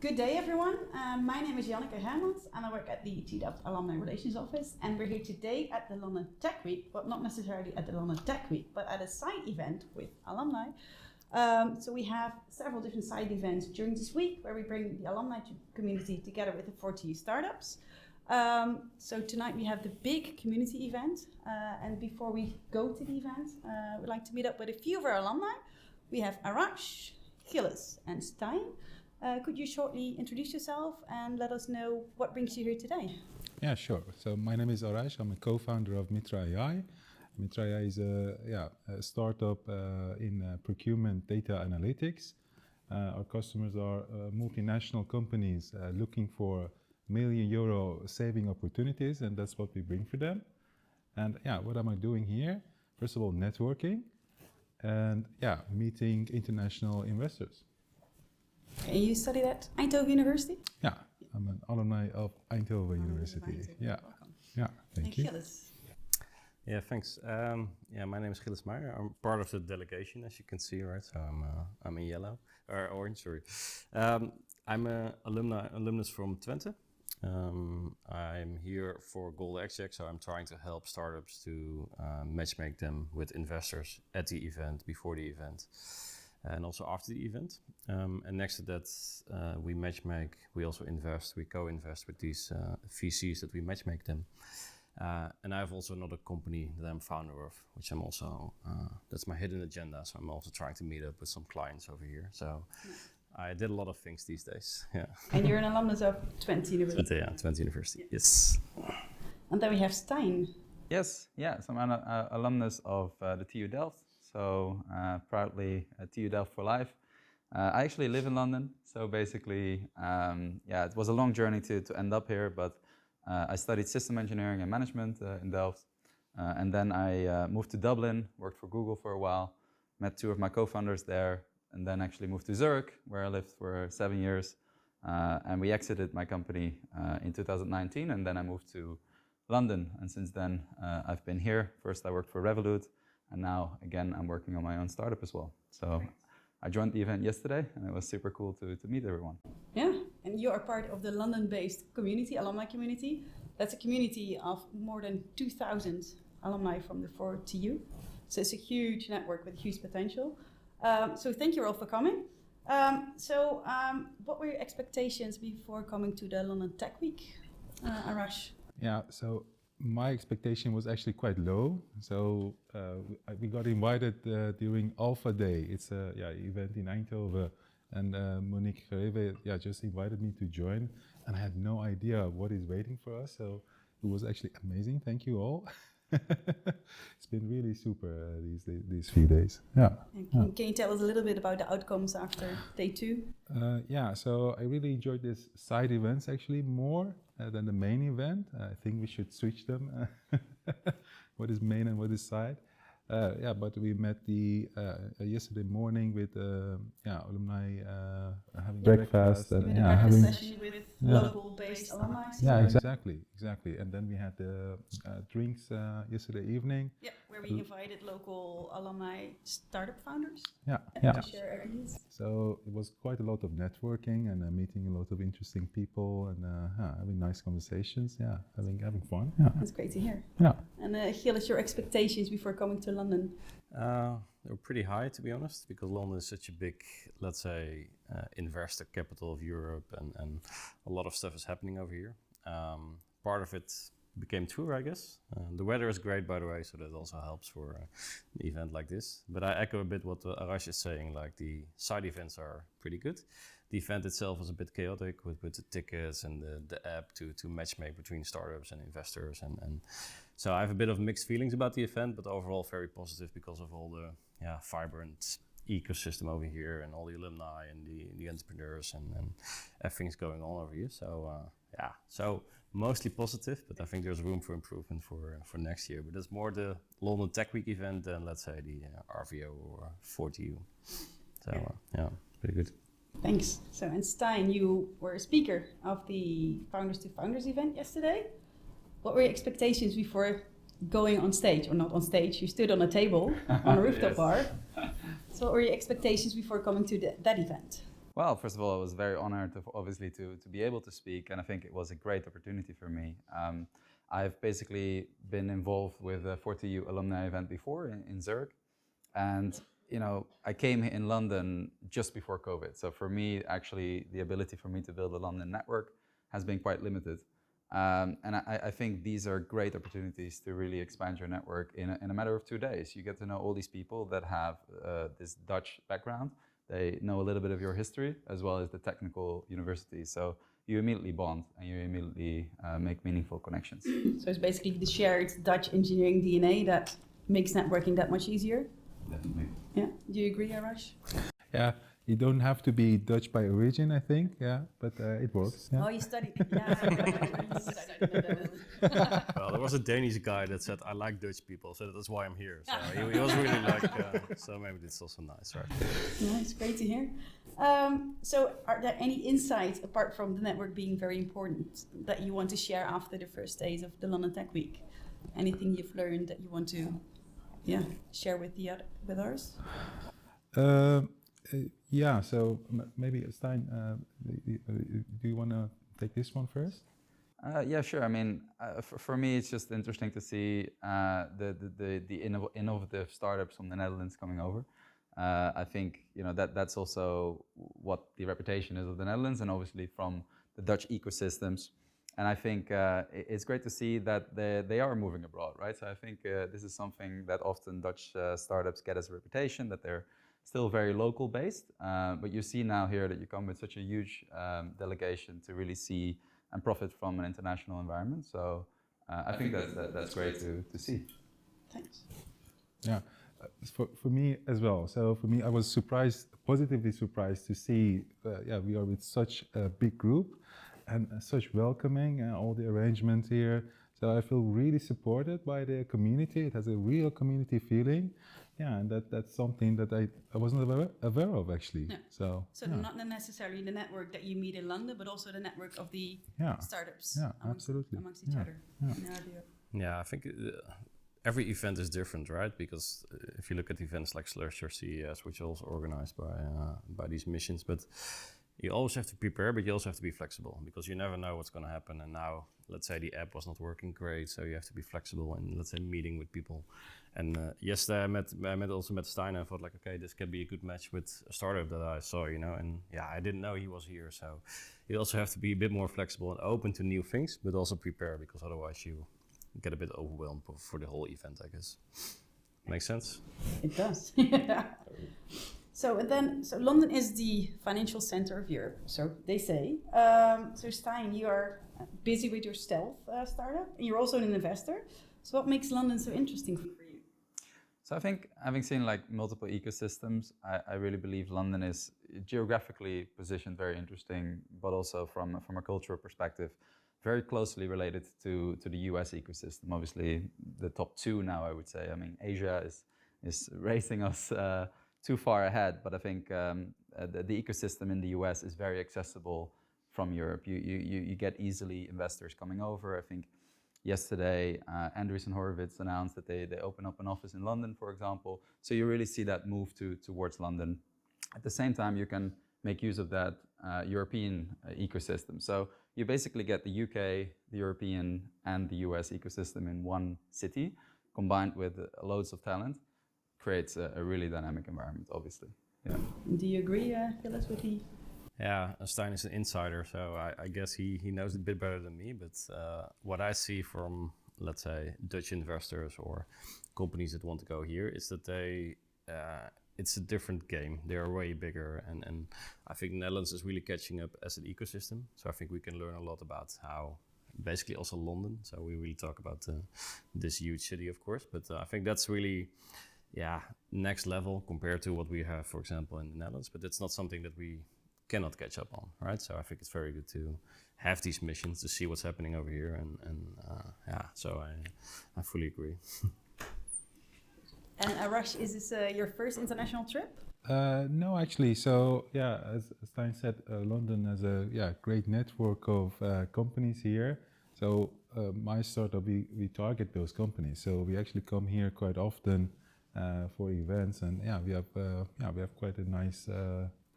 Good day, everyone. My name is Janneke Hermans, and I work at the TU Delft Alumni Relations Office. And we're here today at the London Tech Week, but not necessarily at the London Tech Week, but at a side event with alumni. So we have several different side events during this week where we bring the alumni community together with the 4TU startups. So tonight we have the big community event, and before we go to the event, we'd like to meet up with a few of our alumni. We have Arash, Gilles, and Stijn. Could you shortly introduce yourself and let us know what brings you here today? Yeah, sure. So my name is Arash. I'm a co-founder of Mitra AI. Mitra AI is a startup in procurement data analytics. Our customers are multinational companies looking for €1 million saving opportunities, and that's what we bring for them. And what am I doing here? First of all, networking, and meeting international investors. Okay, you studied at Eindhoven University? Yeah, I'm an alumni of Eindhoven University. Thank you. Gilles. Yeah, thanks. My name is Gilles Meijer. I'm part of the delegation, as you can see, right? So I'm in yellow, or orange, sorry. I'm an alumnus from Twente. I'm here for Gold XJ, so I'm trying to help startups to matchmake them with investors at the event, before the event, and also after the event. And next to that, we matchmake, we also invest, we co-invest with these VCs that we matchmake them. And I have also another company that I'm founder of, which I'm also, that's my hidden agenda. So I'm also trying to meet up with some clients over here. So I did a lot of things these days, And you're an alumnus of Twente University? Twente University, yes. And then we have Stijn. Yes, so I'm an alumnus of the TU Delft. So proudly TU Delft for life. I actually live in London, so basically, it was a long journey to end up here, but I studied system engineering and management in Delft, and then I moved to Dublin, worked for Google for a while, met two of my co-founders there, and then actually moved to Zurich, where I lived for 7 years, and we exited my company in 2019, and then I moved to London, and since then I've been here. First I worked for Revolut, and now, again, I'm working on my own startup as well. So I joined the event yesterday, and it was super cool to meet everyone. Yeah, and you are part of the London-based community, alumni community. That's a community of more than 2,000 alumni from the 4TU. So it's a huge network with huge potential. So thank you all for coming. What were your expectations before coming to the London Tech Week, Arash? Yeah, so my expectation was actually quite low. So we got invited during Alpha Day. It's a event in Eindhoven, and Monique Gereve just invited me to join, and I had no idea what is waiting for us. So it was actually amazing. Thank you all. It's been really super these few days. Can you tell us a little bit about the outcomes after day 2? So I really enjoyed these side events actually more than the main event. I think we should switch them. What is main and what is side? But we met yesterday morning with alumni having breakfast and having a session with local-based alumni. Yeah, exactly. And then we had the drinks yesterday evening. Yeah, where we invited local alumni startup founders. To share ideas. So it was quite a lot of networking and meeting a lot of interesting people and having nice conversations. Having fun. That's great to hear. Yeah. And Gilles, your expectations before coming to London? They were pretty high, to be honest, because London is such a big, let's say, investor capital of Europe, and a lot of stuff is happening over here. Part of it became true, I guess. The weather is great, by the way, so that also helps for an event like this. But I echo a bit what Arash is saying, like the side events are pretty good. The event itself was a bit chaotic with the tickets and the app to matchmake between startups and investors. And so I have a bit of mixed feelings about the event, but overall very positive because of all the vibrant ecosystem over here and all the alumni and the entrepreneurs and everything's going on over here. So mostly positive, but I think there's room for improvement for next year. But it's more the London Tech Week event than, let's say, the RVO or 4TU. So pretty good. Thanks. So, and Stijn, you were a speaker of the Founders to Founders event yesterday. What were your expectations before going on stage, or not on stage? You stood on a table on a rooftop bar. So what were your expectations before coming to that event? Well, first of all, I was very honored, obviously, to be able to speak, and I think it was a great opportunity for me. I've basically been involved with a 40U alumni event before in Zurich, and I came in London just before COVID. So for me, actually, the ability for me to build a London network has been quite limited. And I think these are great opportunities to really expand your network in a matter of 2 days. You get to know all these people that have this Dutch background. They know a little bit of your history as well as the technical university. So you immediately bond and you immediately make meaningful connections. So it's basically the shared Dutch engineering DNA that makes networking that much easier. Definitely. Yeah. Do you agree, Arash? Yeah, you don't have to be Dutch by origin, I think. Yeah, but it works. Yeah. Oh, you studied. Yeah, you studied in the Netherlands. Well, there was a Danish guy that said, "I like Dutch people, so that's why I'm here." So he was really like, so maybe it's also nice, right? Nice, great to hear. So are there any insights, apart from the network being very important, that you want to share after the first days of the London Tech Week? Anything you've learned that you want to share with ours? Yeah, so maybe Stijn, do you want to take this one first? Yeah, sure. I mean, for me, it's just interesting to see the innovative startups from the Netherlands coming over. I think that's also what the reputation is of the Netherlands, and obviously from the Dutch ecosystems. And I think it's great to see that they are moving abroad, right? So I think this is something that often Dutch startups get as a reputation, that they're still very local based. But you see now here that you come with such a huge delegation to really see and profit from an international environment. So I think that's great to see. Thanks. Yeah, for me as well. So for me, I was positively surprised to see, we are with such a big group and such welcoming, all the arrangements here. So I feel really supported by the community. It has a real community feeling. Yeah, and that's something that I wasn't aware of actually. Yeah. So Not necessarily the network that you meet in London, but also the network of the startups absolutely. amongst each other. Yeah, I think every event is different, right? Because if you look at events like Slush or CES, which are also organized by these missions, but you always have to prepare, but you also have to be flexible because you never know what's going to happen. And now, let's say the app was not working great, so you have to be flexible and let's say meeting with people. And yesterday I also met Stijn and I thought like, okay, this can be a good match with a startup that I saw, and I didn't know he was here. So you also have to be a bit more flexible and open to new things, but also prepare because otherwise you get a bit overwhelmed for the whole event, I guess. Makes sense? It does. So London is the financial center of Europe, so they say. So Stijn, you are busy with your stealth startup, and you're also an investor. So what makes London so interesting for you? So I think having seen like multiple ecosystems, I really believe London is geographically positioned very interesting, but also from a cultural perspective, very closely related to the US ecosystem. Obviously, the top two now, I would say. I mean, Asia is racing us too far ahead, but I think the ecosystem in the US is very accessible from Europe. You get easily investors coming over. I think yesterday Andreessen Horowitz announced that they open up an office in London, for example. So you really see that move towards London. At the same time, you can make use of that European ecosystem. So you basically get the UK, the European, and the US ecosystem in one city, combined with loads of talent. Creates a really dynamic environment, obviously. Yeah. Do you agree, Phyllis, with the? Yeah, Stijn is an insider, so I guess he knows a bit better than me. But what I see from, let's say, Dutch investors or companies that want to go here is that it's a different game. They are way bigger, and I think Netherlands is really catching up as an ecosystem. So I think we can learn a lot about how. Basically also London. So we really talk about this huge city, of course. But I think that's really. Next level compared to what we have, for example, in the Netherlands. But it's not something that we cannot catch up on, right? So I think it's very good to have these missions to see what's happening over here. So I fully agree. And Arash, is this your first international trip? No, actually. So as Stijn said, London has a great network of companies here. So my startup, we target those companies. So we actually come here quite often for events, and we have quite a nice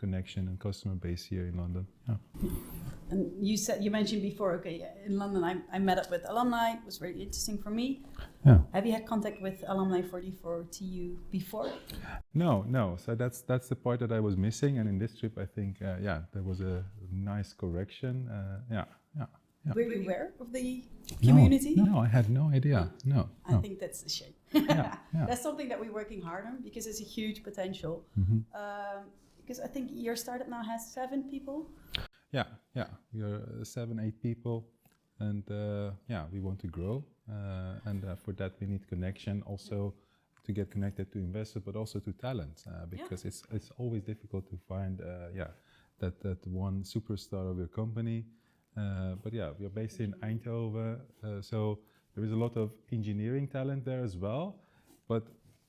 connection and customer base here in London. Yeah. And you mentioned before, okay, in London I met up with alumni. It was very interesting for me. Yeah. Have you had contact with alumni for TU before? No. So that's the part that I was missing. And in this trip, I think, there was a nice correction. Yeah. Were you aware of the community? No, I had no idea. No. I think that's a shame. Yeah. That's something that we're working hard on because it's a huge potential. Because I think your startup now has 7 people. Yeah. We are 7, 8 people, and we want to grow. And for that, we need connection also to get connected to investors, but also to talent, because it's always difficult to find that one superstar of your company. But we are based in Eindhoven, so there is a lot of engineering talent there as well. But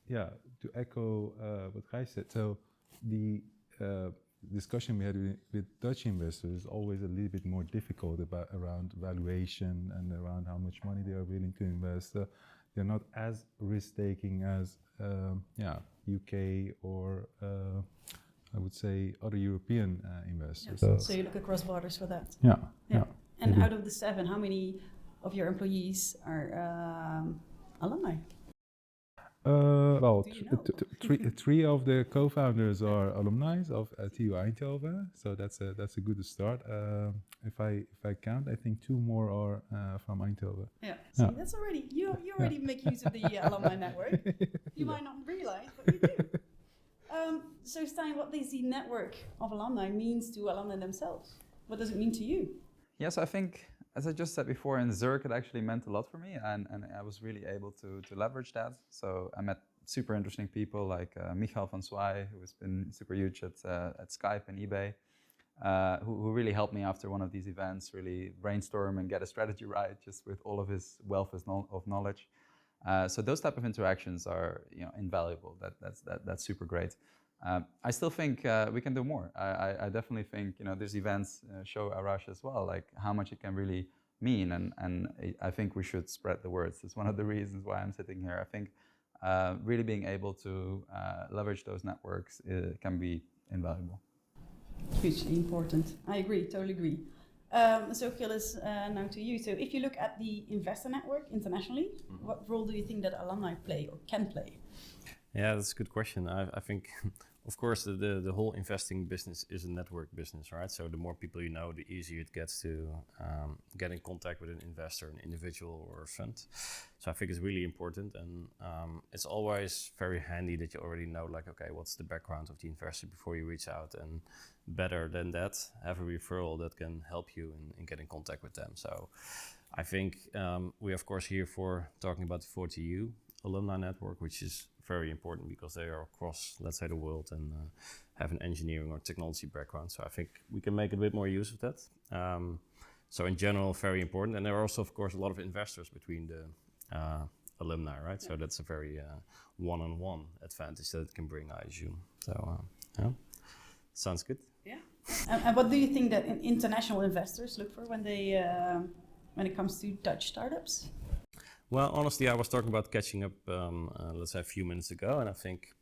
to echo what Gijs said, so the discussion we had with Dutch investors is always a little bit more difficult around valuation and around how much money they are willing to invest. They're not as risk-taking as UK or I would say other European investors. So you look across borders for that. Yeah. And out of the 7, how many of your employees are alumni? Well, Do you know? three of the co-founders are alumni of TU Eindhoven, so that's a good start. If I count, I think 2 more are from Eindhoven. Yeah, see, that's already you already make use of the alumni network. You might not realize, but you do. So Stijn, what does the network of alumni means to alumni themselves? What does it mean to you? Yes, I think, as I just said before, in Zurich, it actually meant a lot for me, and I was really able to leverage that. So I met super interesting people like Michael van Zwaai, who has been super huge at Skype and eBay, who really helped me after one of these events, really brainstorm and get a strategy right, just with all of his wealth of knowledge. So those type of interactions are invaluable. That's super great. I still think we can do more. I definitely think these events show Arash as well, like how much it can really mean, and I think we should spread the word. It's one of the reasons why I'm sitting here. I think really being able to leverage those networks can be invaluable. Hugely important. I agree, totally agree. So Gilles, now to you. So if you look at the investor network internationally, what role do you think that alumni play or can play? Yeah, that's a good question. I think, of course, the whole investing business is a network business, right? So the more people you know, the easier it gets to get in contact with an investor, an individual or a fund. So I think it's really important, and it's always very handy that you already know, like, okay, what's the background of the investor before you reach out, and better than that, have a referral that can help you in getting in contact with them. So I think we, of course, here for talking about the 4TU alumni network, which is very important because they are across, let's say, the world and have an engineering or technology background. So I think we can make a bit more use of that. So in general, very important. And there are also, of course, a lot of investors between the alumni, right? Yeah. So that's a very one-on-one advantage that it can bring, I assume. So sounds good. Yeah. And what do you think that international investors look for when they when it comes to Dutch startups? Well, honestly, I was talking about catching up, let's say, a few minutes ago, and I think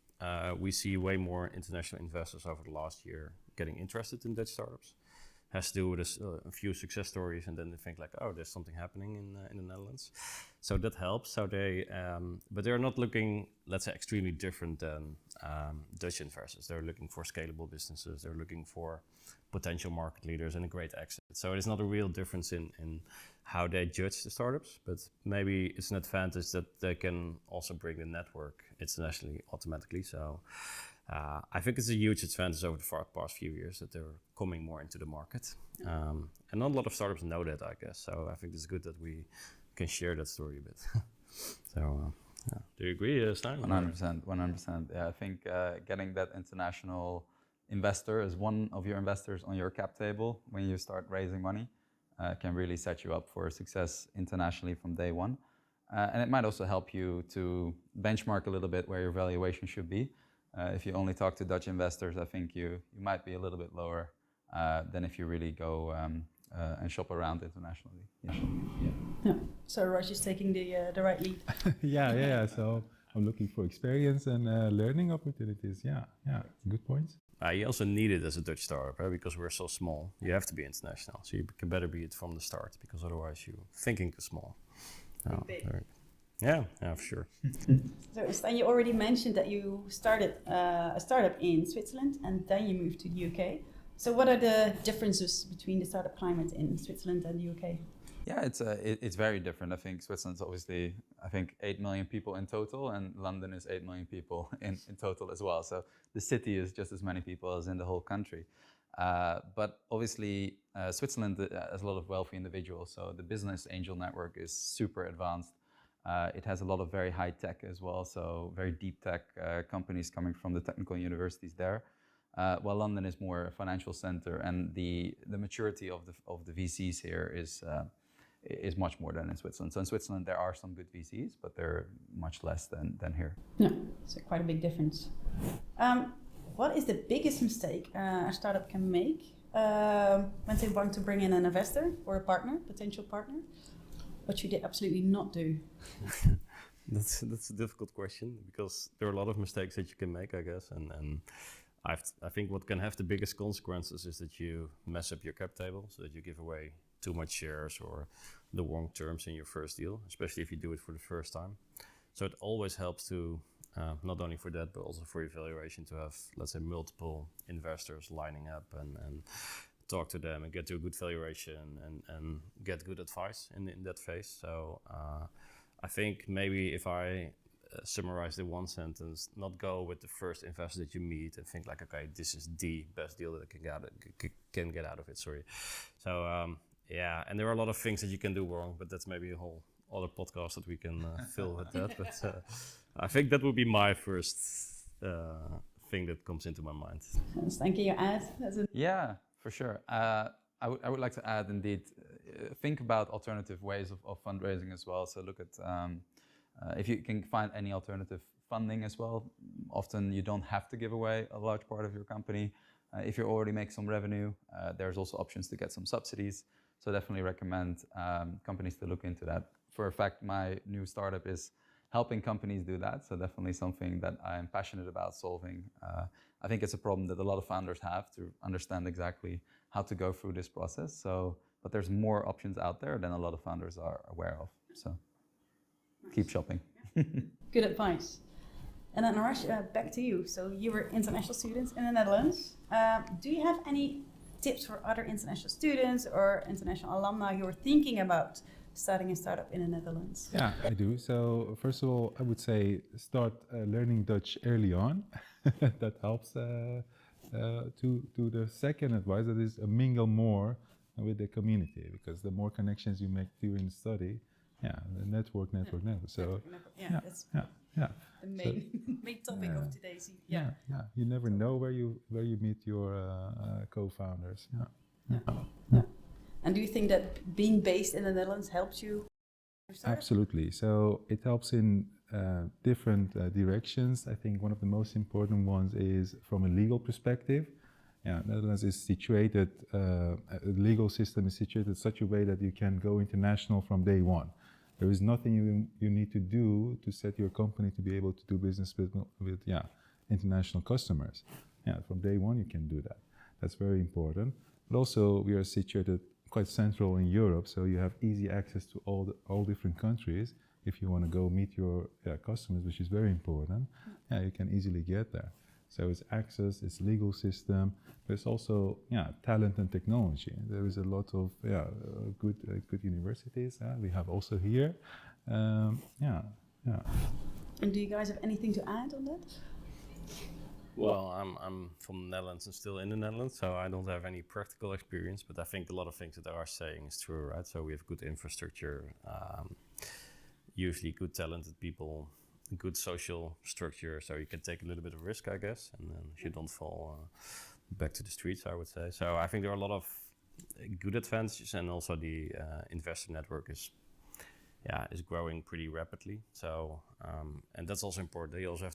we see way more international investors over the last year getting interested in Dutch startups. Has to do with a few success stories, and then they think like, oh, there's something happening in the Netherlands. So that helps. So they, but they're not looking, let's say, extremely different than Dutch investors. They're looking for scalable businesses. They're looking for potential market leaders and a great exit. So it's not a real difference in how they judge the startups, but maybe it's an advantage that they can also bring the network internationally automatically. So I think it's a huge advantage over the past few years that they're coming more into the market. And not a lot of startups know that, I guess. So I think it's good that we can share that story a bit. So do you agree, Stijn? 100%. Yeah, I think getting that international investor as one of your investors on your cap table when you start raising money can really set you up for success internationally from day one. And it might also help you to benchmark a little bit where your valuation should be. If you only talk to Dutch investors, I think you might be a little bit lower than if you really go and shop around internationally. Yeah. So Raj is taking the right lead. Yeah. So I'm looking for experience and learning opportunities. Yeah, yeah, good points. You also need it as a Dutch startup, right? Because we're so small. You have to be international. So you can better be it from the start, because otherwise you're thinking too small. Big. Yeah, for sure. So Stan, you already mentioned that you started a startup in Switzerland and then you moved to the UK. So what are the differences between the startup climate in Switzerland and the UK? Yeah, it's very different. I think Switzerland's obviously, I think 8 million people in total, and London is 8 million people in total as well. So the city is just as many people as in the whole country. But obviously, Switzerland has a lot of wealthy individuals, so the business angel network is super advanced. It has a lot of very high tech as well, so very deep tech companies coming from the technical universities there. While London is more a financial center, and the maturity of the VCs here is much more than in Switzerland. So in Switzerland there are some good VCs, but they're much less than here. No, so quite a big difference. What is the biggest mistake a startup can make when they want to bring in an investor or a partner, potential partner? What should they absolutely not do? That's a difficult question, because there are a lot of mistakes that you can make, I guess, and I think what can have the biggest consequences is that you mess up your cap table, so that you give away too much shares or the wrong terms in your first deal, especially if you do it for the first time. So it always helps to, not only for that, but also for your valuation, to have, let's say, multiple investors lining up and talk to them and get to a good valuation and get good advice in that phase. So I think maybe if I summarize in one sentence, not go with the first investor that you meet and think like, okay, this is the best deal that I can get out of it. Sorry. So yeah, and there are a lot of things that you can do wrong, but that's maybe a whole other podcast that we can fill with that. But I think that would be my first thing that comes into my mind. Thank you, Ed. Yeah, for sure. I would like to add, indeed, think about alternative ways of fundraising as well. So look at if you can find any alternative funding as well. Often you don't have to give away a large part of your company. If you already make some revenue, there's also options to get some subsidies. So definitely recommend companies to look into that. For a fact, my new startup is helping companies do that. So definitely something that I'm passionate about solving. I think it's a problem that a lot of founders have, to understand exactly how to go through this process. So, but there's more options out there than a lot of founders are aware of. So keep shopping. Good advice. And then Arash, back to you. So you were international students in the Netherlands. Do you have any tips for other international students or international alumni who are thinking about starting a startup in the Netherlands? Yeah, I do. So first of all, I would say start learning Dutch early on. That helps. To the second advice, that is mingle more with the community, because the more connections you make during the study, the network. So That's yeah. the main topic of today's. Yeah. You never know where you meet your co-founders. Yeah. And do you think that being based in the Netherlands helps you? Absolutely. So it helps in different directions. I think one of the most important ones is from a legal perspective. Netherlands is situated, the legal system is situated in such a way that you can go international from day one. There is nothing you need to do to set your company to be able to do business with international customers. From day one you can do that. That's very important. But also we are situated quite central in Europe, so you have easy access to all different countries. If you want to go meet your customers, which is very important, you can easily get there. So it's access, it's legal system, but it's also talent and technology. There is a lot of good universities. We have also here. And do you guys have anything to add on that? Well, I'm from the Netherlands and still in the Netherlands, so I don't have any practical experience, but I think a lot of things that they are saying is true, right? So we have good infrastructure, usually good talented people, good social structure, so you can take a little bit of risk, I guess, and then you don't fall back to the streets, I would say. So I think there are a lot of good advantages, and also the investor network is growing pretty rapidly. So and that's also important. They also have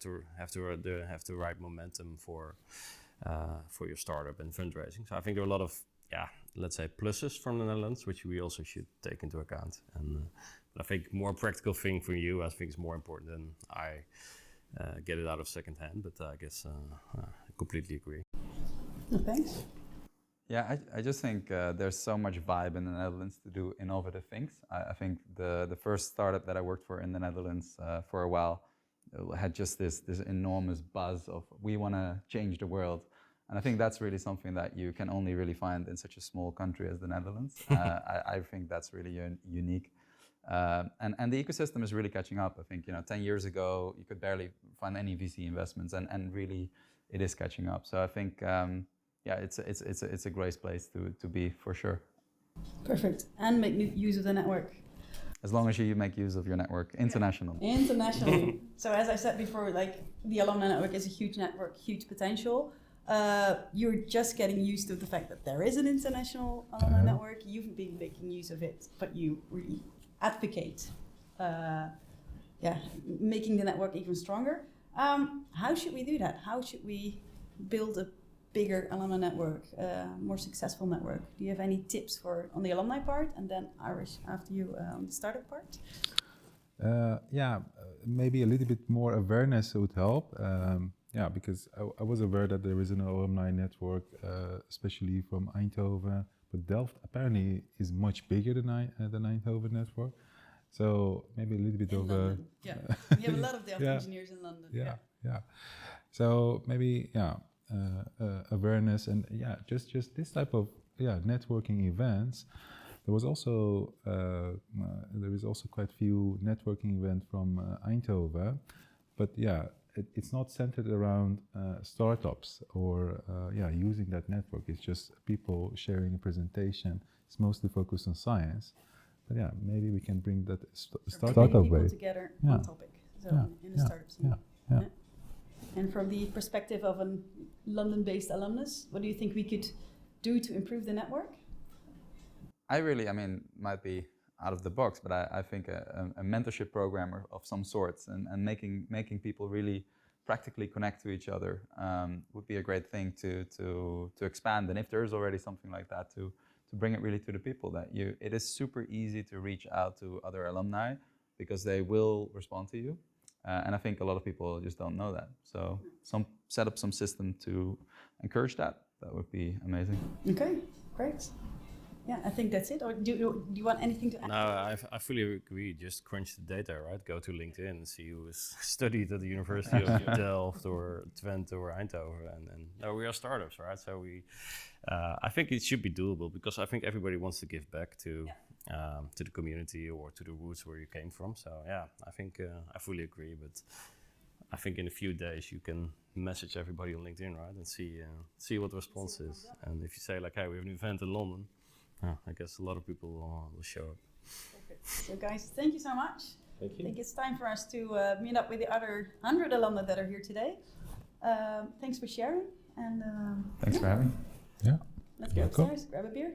the right momentum for your startup and fundraising. So I think there are a lot of let's say pluses from the Netherlands, which we also should take into account. And But I think more practical thing for you, I think, is more important than I get it out of second hand. But I guess I completely agree. No, thanks. Yeah, I just think there's so much vibe in the Netherlands to do innovative things. I think the first startup that I worked for in the Netherlands for a while had just this enormous buzz of we want to change the world. And I think that's really something that you can only really find in such a small country as the Netherlands. I think that's really unique. And the ecosystem is really catching up. I think 10 years ago, you could barely find any VC investments, and really it is catching up. So I think, it's a great place to be for sure. Perfect. And make use of the network. As long as you make use of your network internationally. Internationally. So as I said before, like the alumni network is a huge network, huge potential. You're just getting used to the fact that there is an international alumni network. You've been making use of it, but you really advocate, making the network even stronger. How should we do that? How should we build a bigger alumni network, more successful network? Do you have any tips on the alumni part, and then Irish after you on the startup part? Maybe a little bit more awareness would help. Because I was aware that there is an alumni network, especially from Eindhoven, but Delft apparently is much bigger than the Eindhoven network. So maybe a little bit of London. We have a lot of Delft engineers in London. Yeah. So maybe awareness and just this type of networking events. There is also quite a few networking events from Eindhoven, but it's not centered around startups or using that network. It's just people sharing a presentation. It's mostly focused on science, but maybe we can bring that startup people way together on topic. So in the startup scene. Yeah. And from the perspective of a London-based alumnus, what do you think we could do to improve the network? Might be out of the box, but I think a mentorship program of some sorts and making people really practically connect to each other would be a great thing to expand. And if there is already something like that, to bring it really to the people, it is super easy to reach out to other alumni because they will respond to you. And I think a lot of people just don't know that. So set up some system to encourage that. That would be amazing. Okay, great. Yeah, I think that's it. Or do you want anything to add? No, I fully agree. Just crunch the data, right? Go to LinkedIn and see who is studied at the University of Delft or Twente or Eindhoven. And we are startups, right? So I think it should be doable because I think everybody wants to give back to the community or to the roots where you came from. So I think I fully agree. But I think in a few days you can message everybody on LinkedIn, right? And see what the response is. And if you say like, hey, we have an event in London, I guess a lot of people will show up. Perfect. So guys, thank you so much. Thank you. I think it's time for us to meet up with the other 100 alumni that are here today. Thanks for sharing. And thanks for having me. Yeah. Let's go upstairs, grab a beer.